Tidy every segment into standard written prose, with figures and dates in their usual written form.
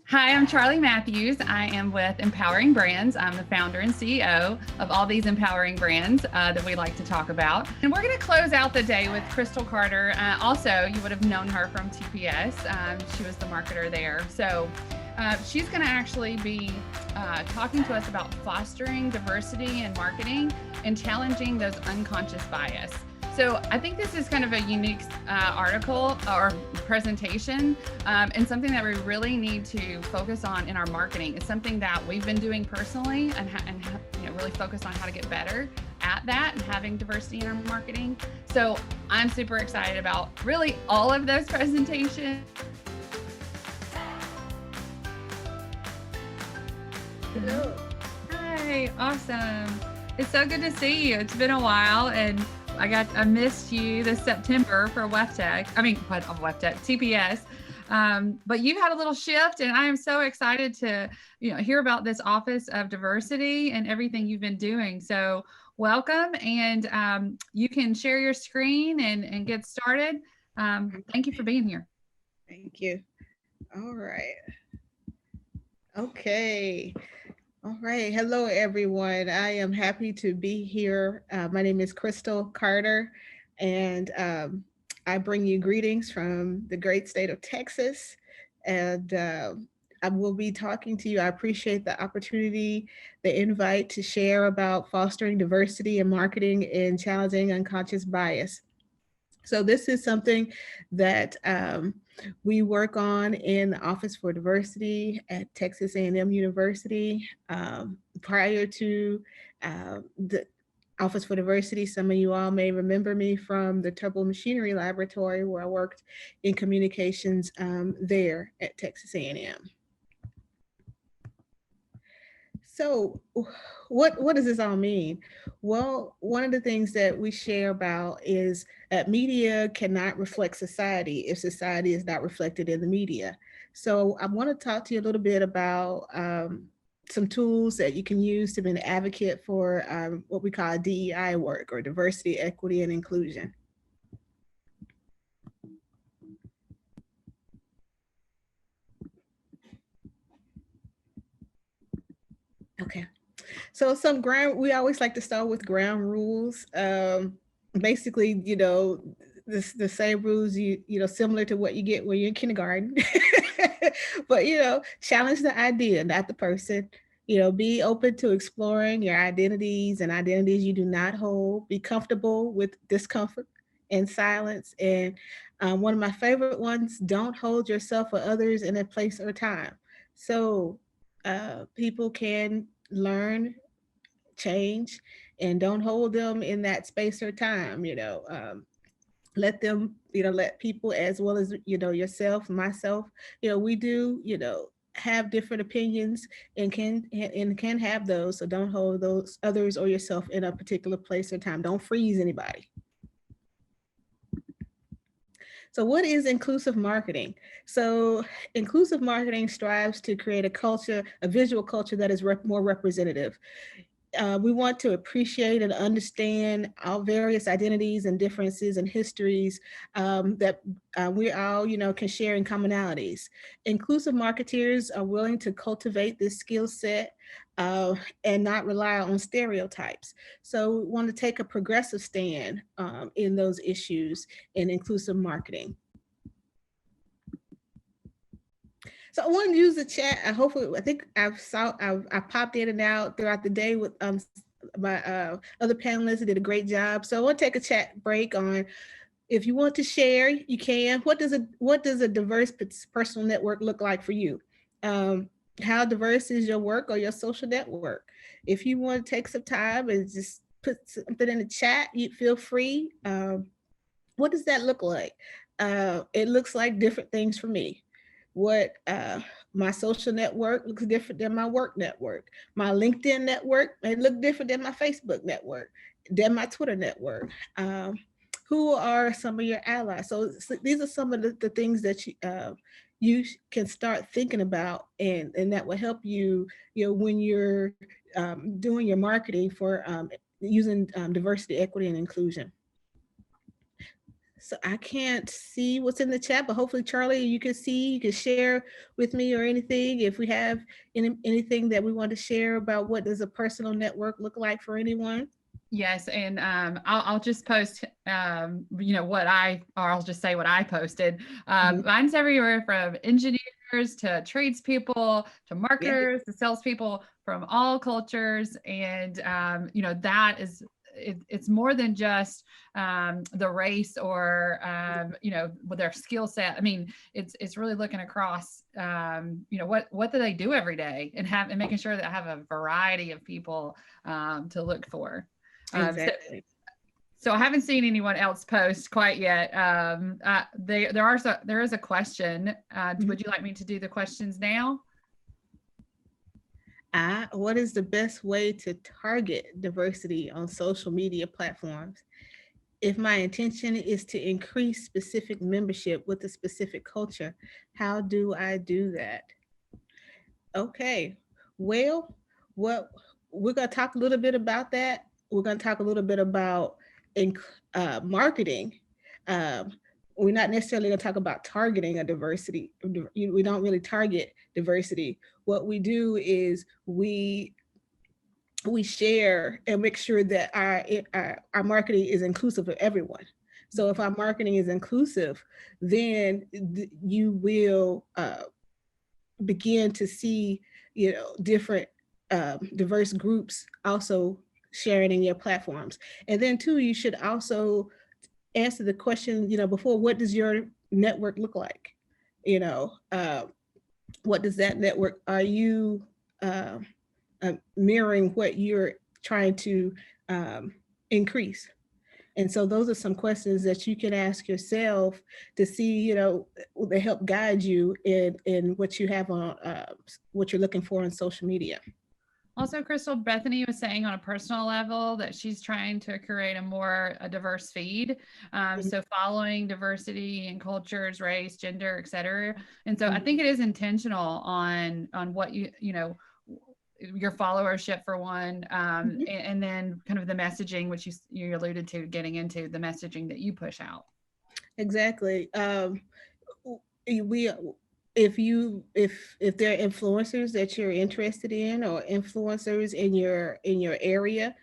Hi, I'm Charlie Matthews. I am with Empowering Brands. I'm the founder and CEO of all these empowering brands that we like to talk about. And we're going to close out the day with Spruill Carter. Also, you would have known her from TPS. She was the marketer there. So she's going to actually be talking to us about fostering diversity in marketing and challenging those unconscious bias. So I think this is kind of a unique article or presentation and something that we really need to focus on in our marketing. It's something that we've been doing personally and really focus on how to get better at that and having diversity in our marketing. So I'm super excited about really all of those presentations. Hello. Hi, awesome. It's so good to see you. It's been a while and I missed you this September for TPS. But you've had a little shift and I am so excited to hear about this Office of Diversity and everything you've been doing. So welcome, and you can share your screen and get started. Thank you for being here. Thank you. All right. Okay. All right. Hello, everyone. I am happy to be here. My name is Spruill Carter, and I bring you greetings from the great state of Texas. And I will be talking to you. I appreciate the opportunity, the invite to share about fostering diversity in marketing and challenging unconscious bias. So this is something that we work on in the Office for Diversity at Texas A&M University. Prior to the Office for Diversity, some of you all may remember me from the Turbo Machinery Laboratory, where I worked in communications there at Texas A&M. So what does this all mean? Well, one of the things that we share about is that media cannot reflect society if society is not reflected in the media. So I want to talk to you a little bit about some tools that you can use to be an advocate for what we call DEI work, or diversity, equity, and inclusion. Okay. So we always like to start with ground rules. Basically, the same rules, similar to what you get when you're in kindergarten. But, challenge the idea, not the person. Be open to exploring your identities and identities you do not hold. Be comfortable with discomfort and silence. And one of my favorite ones, don't hold yourself or others in a place or time. So people can learn, change, and don't hold them in that space or time. Let them, let people, as well as yourself, myself, we do have different opinions and can have those. So don't hold those others or yourself in a particular place or time. Don't freeze anybody. So what is inclusive marketing? So inclusive marketing strives to create a visual culture that is more representative. We want to appreciate and understand our various identities and differences and histories that we all, can share in commonalities. Inclusive marketeers are willing to cultivate this skill set and not rely on stereotypes. So we want to take a progressive stand in those issues in inclusive marketing. So I want to use the chat. I think I popped in and out throughout the day with my other panelists that did a great job. So I want to take a chat break on, if you want to share, you can. What does a diverse personal network look like for you? How diverse is your work or your social network? If you want to take some time and just put something in the chat, you feel free. What does that look like? It looks like different things for me. What my social network looks different than my work network. My LinkedIn network may look different than my Facebook network, than my Twitter network. Who are some of your allies? So these are some of the things that you can start thinking about, and that will help you, when you're doing your marketing for using diversity, equity, and inclusion. So I can't see what's in the chat, but hopefully, Charlie, you can see, you can share with me or anything. If we have anything that we want to share about what does a personal network look like for anyone. Yes, and I'll just post, or I'll just say what I posted. Mine's everywhere from engineers to tradespeople to Yeah, marketers to salespeople from all cultures, and that is. It's more than just the race or with their skill set. I mean, it's really looking across what do they do every day, and making sure that I have a variety of people to look for. exactly. So I haven't seen anyone else post quite yet. There is a question. Would you like me to do the questions now? What is the best way to target diversity on social media platforms? If my intention is to increase specific membership with a specific culture, how do I do that? Okay, well, what we're going to talk a little bit about that. We're going to talk a little bit about marketing. Um, we're not necessarily going to talk about targeting a diversity. We don't really target diversity. What we do is we share and make sure that our marketing is inclusive of everyone. So if our marketing is inclusive, then you will begin to see, different diverse groups also sharing in your platforms. And then too, you should also answer the question, before, what does your network look like? What does that network, are you mirroring what you're trying to increase? And so those are some questions that you can ask yourself to see, they help guide you in what you have on, what you're looking for in social media. Also, Crystal, Bethany was saying on a personal level that she's trying to create a diverse feed. So following diversity in cultures, race, gender, et cetera. And so I think it is intentional on what your followership for one, and then kind of the messaging, which you alluded to, getting into the messaging that you push out. Exactly. We if there are influencers that you're interested in, or influencers in your area,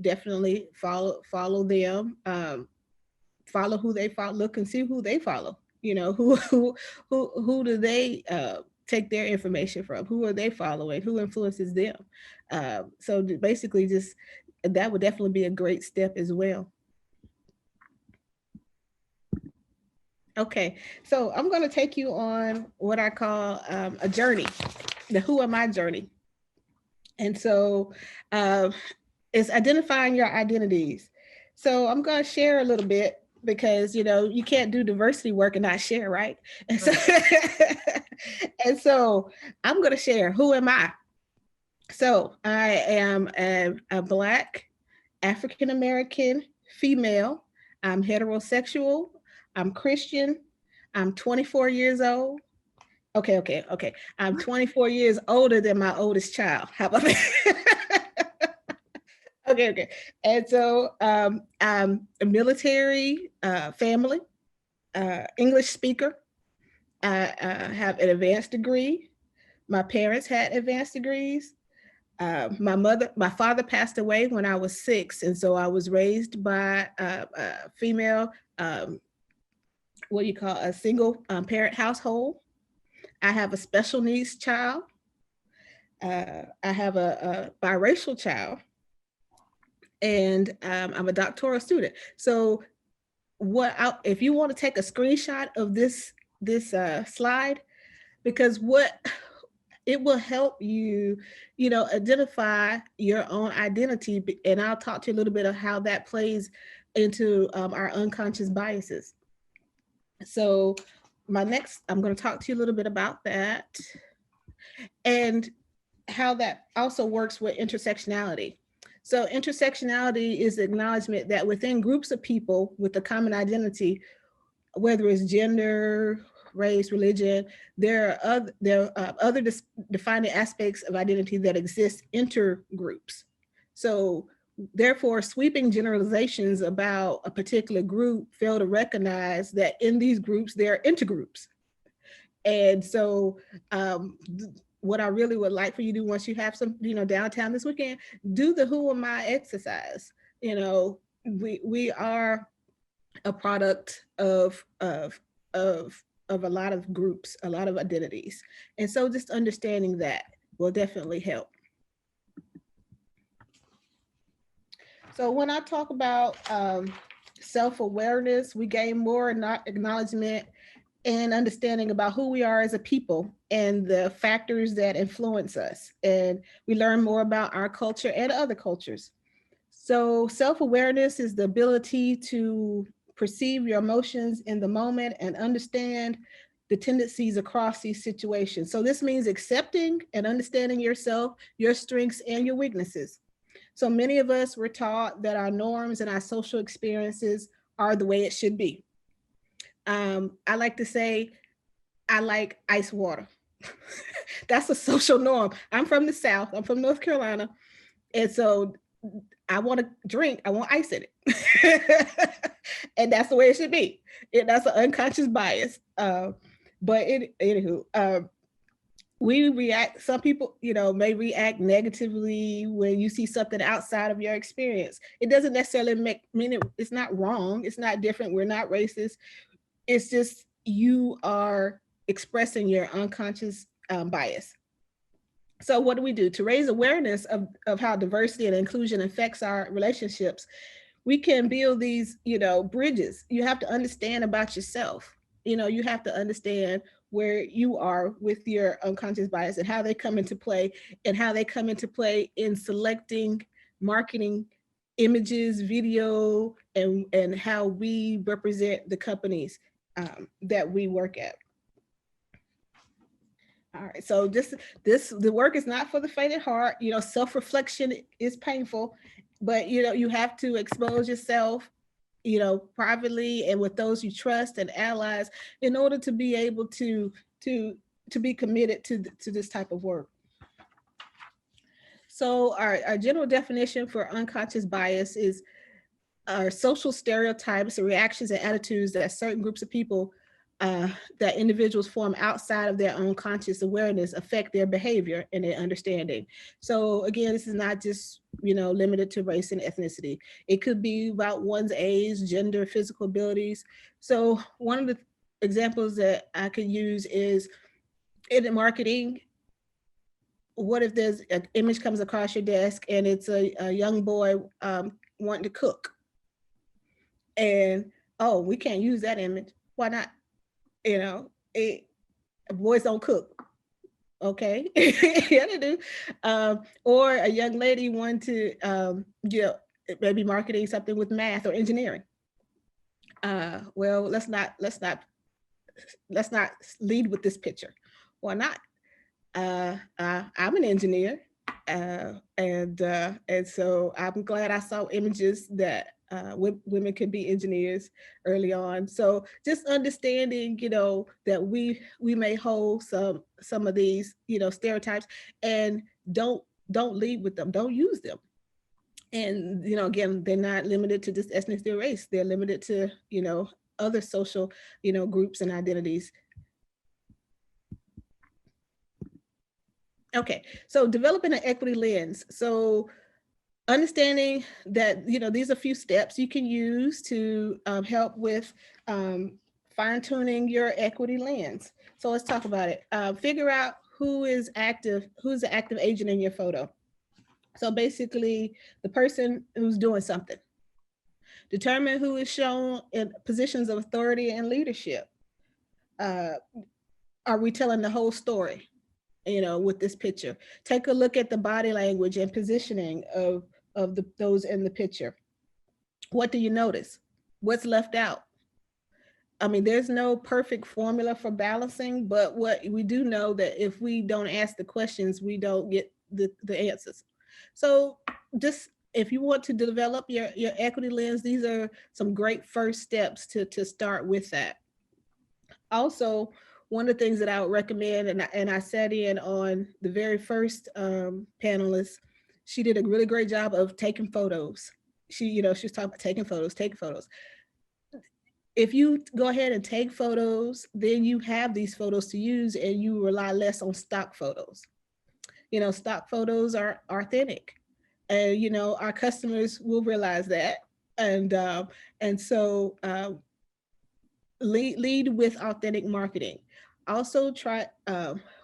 definitely follow them. Follow who they follow. Look and see who they follow. Who do they take their information from? Who are they following? Who influences them? So basically, just that would definitely be a great step as well. Okay, so I'm going to take you on what I call a journey, the who am I journey. And so it's identifying your identities. So I'm going to share a little bit, because you can't do diversity work and not share, right? And so, and so I'm going to share, who am I? So I am a Black African American female. I'm heterosexual. I'm Christian. I'm 24 years old. Okay. I'm 24 years older than my oldest child. How about that? Okay. And so I'm a military family, English speaker. I have an advanced degree. My parents had advanced degrees. My father passed away when I was 6, and so I was raised by a female, what do you call, a single parent household. I have a special needs child. I have a biracial child, and I'm a doctoral student. So, if you want to take a screenshot of this slide, because it will help you, identify your own identity. And I'll talk to you a little bit of how that plays into our unconscious biases. So I'm going to talk to you a little bit about that, and how that also works with intersectionality. So intersectionality is the acknowledgement that within groups of people with a common identity, whether it's gender, race, religion, there are other defining aspects of identity that exist intergroups. So Therefore, sweeping generalizations about a particular group fail to recognize that in these groups, there are intergroups. And so what I really would like for you to do once you have some, downtown this weekend, do the who am I exercise. We are a product of a lot of groups, a lot of identities. And so just understanding that will definitely help. So when I talk about self-awareness, we gain more acknowledgement and understanding about who we are as a people and the factors that influence us. And we learn more about our culture and other cultures. So self-awareness is the ability to perceive your emotions in the moment and understand the tendencies across these situations. So this means accepting and understanding yourself, your strengths and your weaknesses. So many of us were taught that our norms and our social experiences are the way it should be. I like to say, I like ice water. That's a social norm. I'm from the South, I'm from North Carolina. And so I want to drink, I want ice in it. And that's the way it should be. That's an unconscious bias. Anywho, we react, some people, may react negatively when you see something outside of your experience. It doesn't necessarily mean it's not wrong. It's not different. We're not racist. It's just you are expressing your unconscious bias. So what do we do to raise awareness of how diversity and inclusion affects our relationships? We can build these, bridges. You have to understand about yourself. You have to understand where you are with your unconscious bias and how they come into play, and how they come into play in selecting marketing images, video, and how we represent the companies that we work at. All right, so the work is not for the faint of heart. Self-reflection is painful, but you have to expose yourself, privately and with those you trust and allies in order to be able to be committed to this type of work. So our general definition for unconscious bias is our social stereotypes, the reactions and attitudes that certain groups of people, that individuals form outside of their own conscious awareness affect their behavior and their understanding. So again, this is not just, limited to race and ethnicity. It could be about one's age, gender, physical abilities. So one of the examples that I could use is in marketing. What if there's an image comes across your desk and it's a young boy wanting to cook? And, oh, we can't use that image. Why not? Boys don't cook. Okay, yeah, they do. Or a young lady wanted to, maybe marketing something with math or engineering. Well, let's not lead with this picture. Why not? I'm an engineer, and so I'm glad I saw images that women could be engineers early on. So just understanding, that we may hold some of these, stereotypes, and don't lead with them, don't use them. And again, they're not limited to just ethnicity or race. They're limited to other social groups and identities. Okay, so developing an equity lens. So understanding that, these are a few steps you can use to help with fine-tuning your equity lens. So let's talk about it. Figure out who's the active agent in your photo. So basically the person who's doing something. Determine who is shown in positions of authority and leadership. Are we telling the whole story? With this picture, take a look at the body language and positioning of those in the picture. What do you notice? What's left out? I mean, there's no perfect formula for balancing, but what we do know that if we don't ask the questions, we don't get the answers. So just if you want to develop your equity lens, these are some great first steps to start with that. Also, one of the things that I would recommend, and I sat in on the very first panelist, she did a really great job of taking photos. She was talking about taking photos. If you go ahead and take photos, then you have these photos to use and you rely less on stock photos. Stock photos are authentic, and our customers will realize that. And lead with authentic marketing. Also try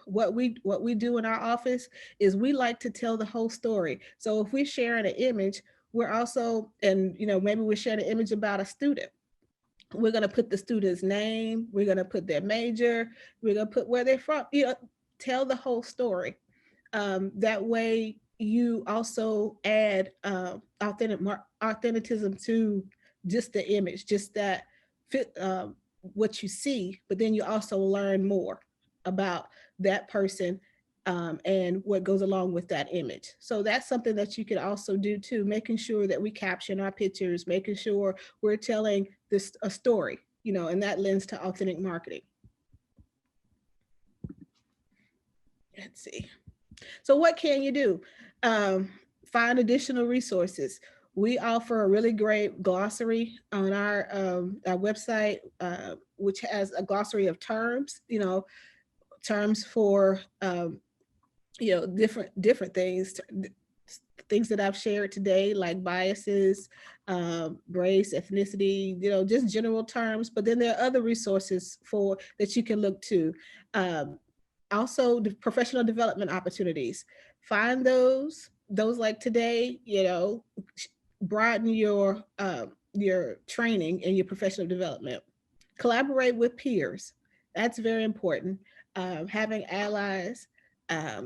what we do in our office is we like to tell the whole story. So if we're sharing an image, we're also, and maybe we're sharing an image about a student, we're going to put the student's name, we're going to put their major, we're going to put where they're from, tell the whole story. That way you also add authenticism to just the image, just that fit what you see, but then you also learn more about that person and what goes along with that image. So that's something that you could also do too, making sure that we caption our pictures, making sure we're telling a story, and that lends to authentic marketing. Let's see. So what can you do? Find additional resources. We offer a really great glossary on our website, which has a glossary of terms, terms for, different things that I've shared today, like biases, race, ethnicity, just general terms. But then there are other resources that you can look to. Also, the professional development opportunities. Find those like today, broaden your training and your professional development. Collaborate with peers. That's very important. Having allies,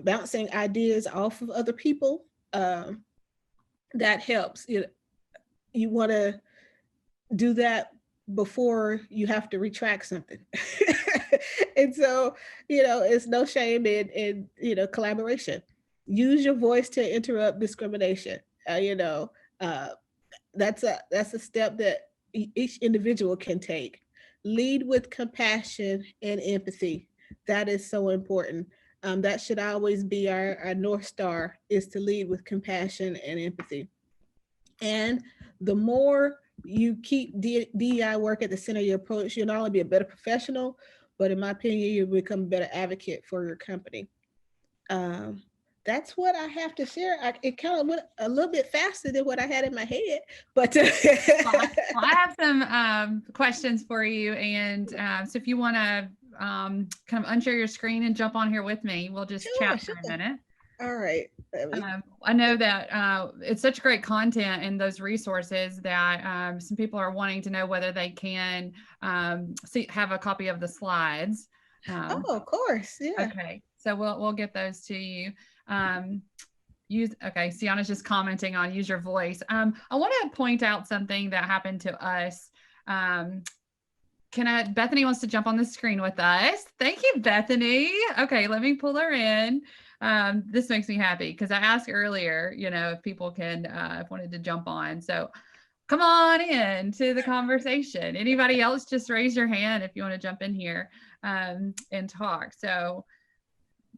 bouncing ideas off of other people, that helps. You want to do that before you have to retract something. And so, it's no shame in collaboration. Use your voice to interrupt discrimination. That's a step that each individual can take. Lead with compassion and empathy. That is so important. That should always be our North Star, is to lead with compassion and empathy. And the more you keep DEI work at the center of your approach, you'll not only be a better professional, but in my opinion, you'll become a better advocate for your company. That's what I have to share. It kind of went a little bit faster than what I had in my head, but well, I have some questions for you. And so if you want to kind of unshare your screen and jump on here with me, we'll just chat for a minute. All right. I know that it's such great content and those resources that some people are wanting to know whether they can have a copy of the slides. Of course. Yeah. Okay. So we'll get those to you. Okay. Sienna's just commenting on use your voice. I want to point out something that happened to us. Bethany wants to jump on the screen with us. Thank you, Bethany. Okay, let me pull her in. This makes me happy because I asked earlier, if people can, if wanted to jump on. So come on in to the conversation. Anybody else, just raise your hand if you want to jump in here and talk. So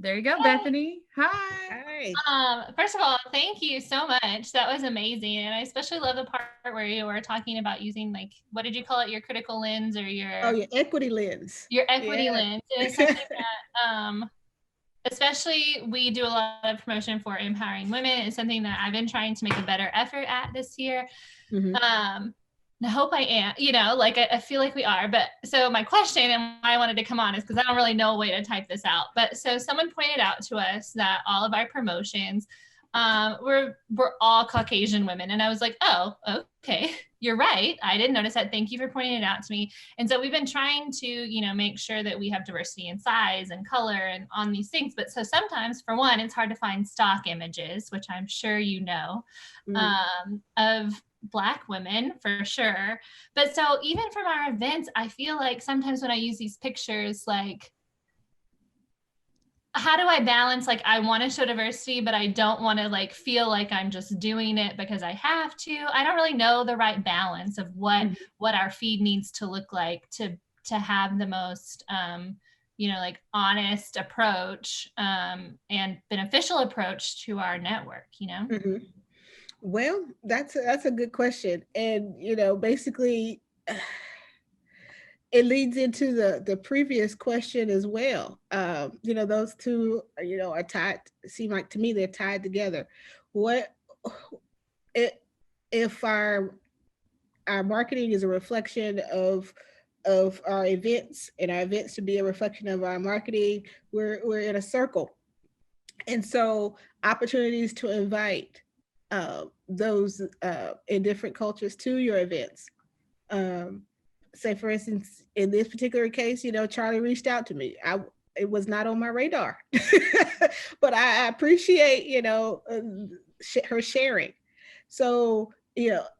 there you go, hi. Bethany. Hi. Hi. First of all, thank you so much. That was amazing. And I especially love the part where you were talking about using, like, what did you call it? Your critical lens or your equity lens. Your equity lens. It is something that especially we do a lot of promotion for empowering women. It's something that I've been trying to make a better effort at this year. Mm-hmm. I hope I am, I feel like we are. But so my question and why I wanted to come on is because I don't really know a way to type this out. But so someone pointed out to us that all of our promotions we're all Caucasian women. And I was like, oh, okay, you're right. I didn't notice that. Thank you for pointing it out to me. And so we've been trying to, make sure that we have diversity in size and color and on these things. But so sometimes, for one, it's hard to find stock images, which I'm sure of Black women for sure. But so even from our events, I feel like sometimes when I use these pictures, like, how do I balance, like, I want to show diversity, but I don't want to feel like I'm just doing it because I have to. I don't really know the right balance of what our feed needs to look like to have the most like honest approach and beneficial approach to our network, Mhm. Well, that's a good question. And, basically it leads into the previous question as well. Those two, are tied, seem like to me they're tied together. What it, if our marketing is a reflection of our events, and our events to be a reflection of our marketing, we're in a circle. And so opportunities to invite those in different cultures to your events. Say for instance, in this particular case, Charlie reached out to me. It was not on my radar, but I appreciate, her sharing. So,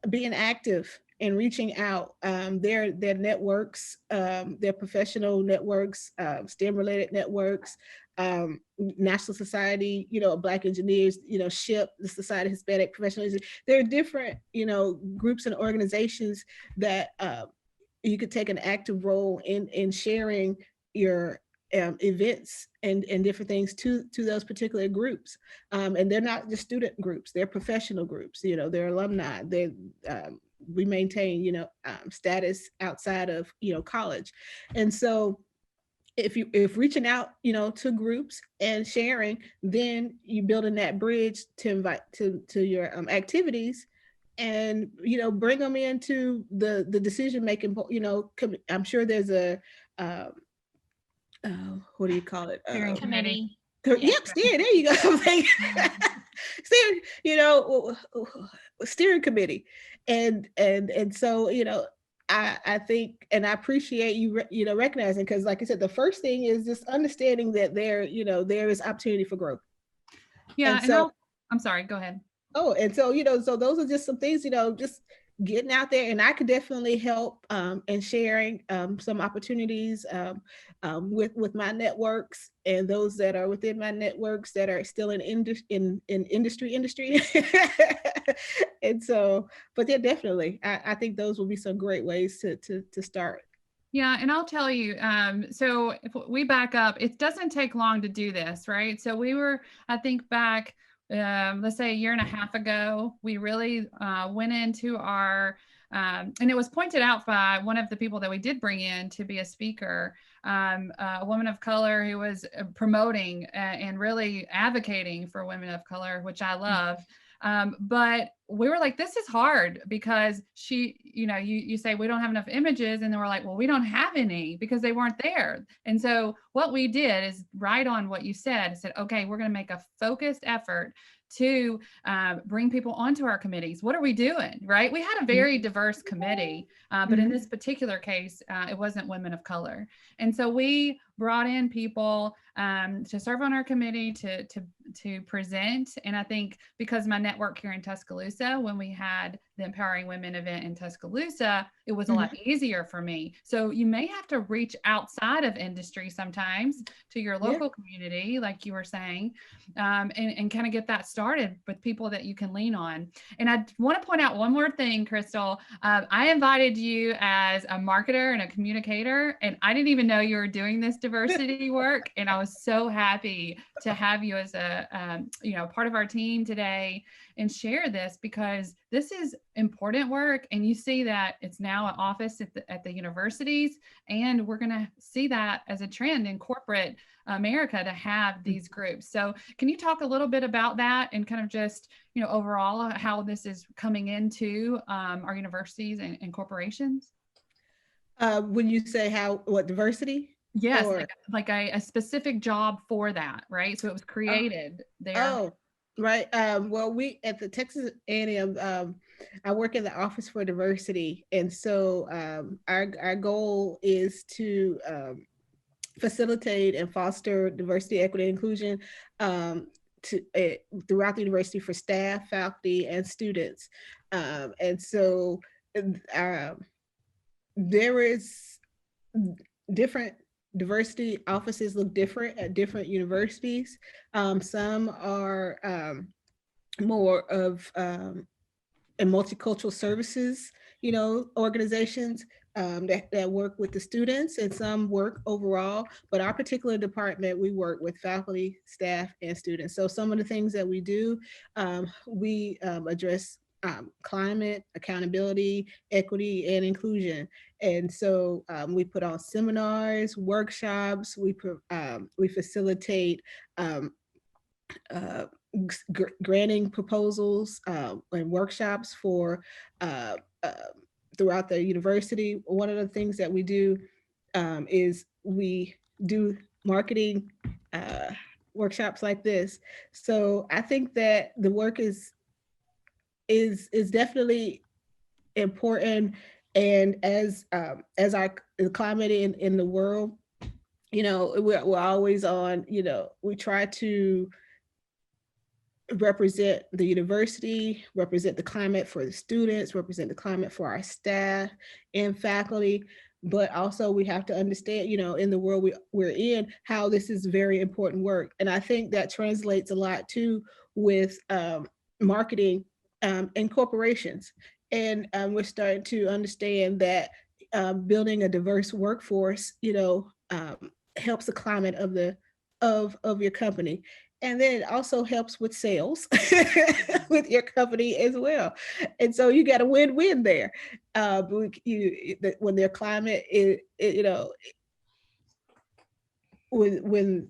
being active and reaching out, their networks, their professional networks, STEM related networks, National Society, of Black Engineers, SHIP, the Society of Hispanic Professionals. There are different, groups and organizations that you could take an active role in sharing your events and different things to those particular groups. And they're not just student groups, they're professional groups, they're alumni. We maintain, status outside of, college. And so if reaching out, to groups and sharing, then you building that bridge to invite to your activities, and bring them into the decision making. I'm sure there's a what do you call it? Steering committee. Yep, steering. There you go. Steering, steering committee, and so I think, and I appreciate you recognizing, because like I said, the first thing is just understanding that there is opportunity for growth. Yeah, and so I'm sorry, go ahead. Oh, and so so those are just some things, just getting out there, and I could definitely help in sharing some opportunities with my networks, and those that are within my networks that are still in industry. And so, but yeah, definitely, I think those will be some great ways to start. Yeah, and I'll tell you, so if we back up, it doesn't take long to do this, right? So we were, I think back, let's say a year and a half ago, we really went into our, and it was pointed out by one of the people that we did bring in to be a speaker, a woman of color who was promoting and really advocating for women of color, which I love. But we were like, this is hard, because you say we don't have enough images, and then we're like, well, we don't have any because they weren't there. And so what we did is right on what you said, okay, we're going to make a focused effort to bring people onto our committees. What are we doing, right? We had a very diverse committee, but in this particular case, it wasn't women of color. And so we brought in people to serve on our committee to present. And I think because my network here in Tuscaloosa, when we had the Empowering Women event in Tuscaloosa, it was a lot easier for me. So you may have to reach outside of industry sometimes to your local community, like you were saying, and kind of get that started with people that you can lean on. And I want to point out one more thing, Crystal. I invited you as a marketer and a communicator, and I didn't even know you were doing this diversity work. And I was so happy to have you as a part of our team today and share this, because this is important work. And you see that it's now an office at the universities, and we're going to see that as a trend in corporate America to have these groups. So can you talk a little bit about that, and kind of just, overall how this is coming into our universities and corporations? When you say what diversity? Yes, like a specific job for that, right? So it was created there. Oh, right. Well, we at the Texas A&M, I work in the Office for Diversity, and so our goal is to facilitate and foster diversity, equity, and inclusion throughout the university for staff, faculty, and students. And so there is different diversity offices look different at different universities. Some are more of and multicultural services, organizations. that work with the students, and some work overall. But our particular department, we work with faculty, staff, and students. So some of the things that we do, we address climate, accountability, equity, and inclusion. And so we put on seminars, workshops, we facilitate granting proposals and workshops for throughout the university. One of the things that we do is we do marketing workshops like this. So I think that the work is definitely important. And as our the climate in the world, we're always on, we try to represent the university, represent the climate for the students, represent the climate for our staff and faculty. But also we have to understand, in the world we're in, how this is very important work. And I think that translates a lot too with marketing and corporations. And we're starting to understand that building a diverse workforce, helps the climate of your company. And then it also helps with sales with your company as well. And so you got a win-win there. When their climate is, when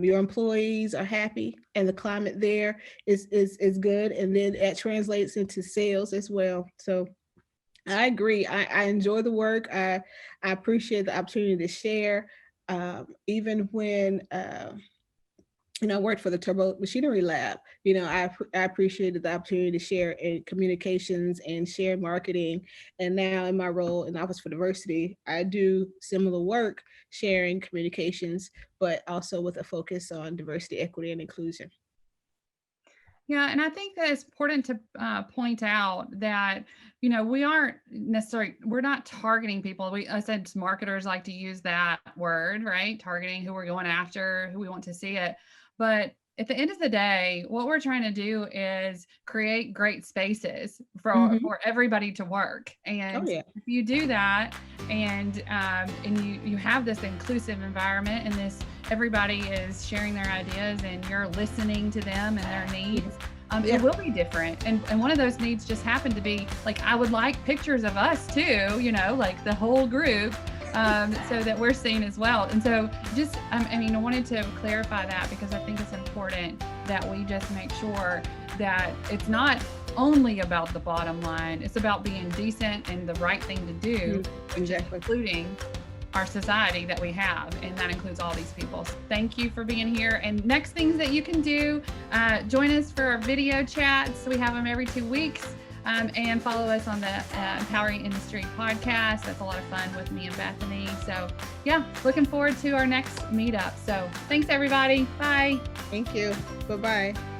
your employees are happy and the climate there is good, and then that translates into sales as well. So I agree. I enjoy the work. I appreciate the opportunity to share. Even when I worked for the Turbo Machinery Lab, I appreciated the opportunity to share in communications and share marketing. And now in my role in Office for Diversity, I do similar work, sharing communications, but also with a focus on diversity, equity, and inclusion. Yeah, and I think that it's important to point out that, we aren't necessarily, we're not targeting people. I said marketers like to use that word, right? Targeting, who we're going after, who we want to see it. But at the end of the day, what we're trying to do is create great spaces for everybody to work. And if you do that, and you have this inclusive environment, and this everybody is sharing their ideas, and you're listening to them and their needs, it will be different. And one of those needs just happened to be like, I would like pictures of us too, like the whole group. So that we're seen as well. And so just, I wanted to clarify that, because I think it's important that we just make sure that it's not only about the bottom line, it's about being decent and the right thing to do, including our society that we have, and that includes all these people. So thank you for being here. And next things that you can do, join us for our video chats. We have them every 2 weeks. And follow us on the Empowering Industry podcast. That's a lot of fun with me and Bethany. So yeah, looking forward to our next meetup. So thanks everybody. Bye. Thank you. Bye-bye.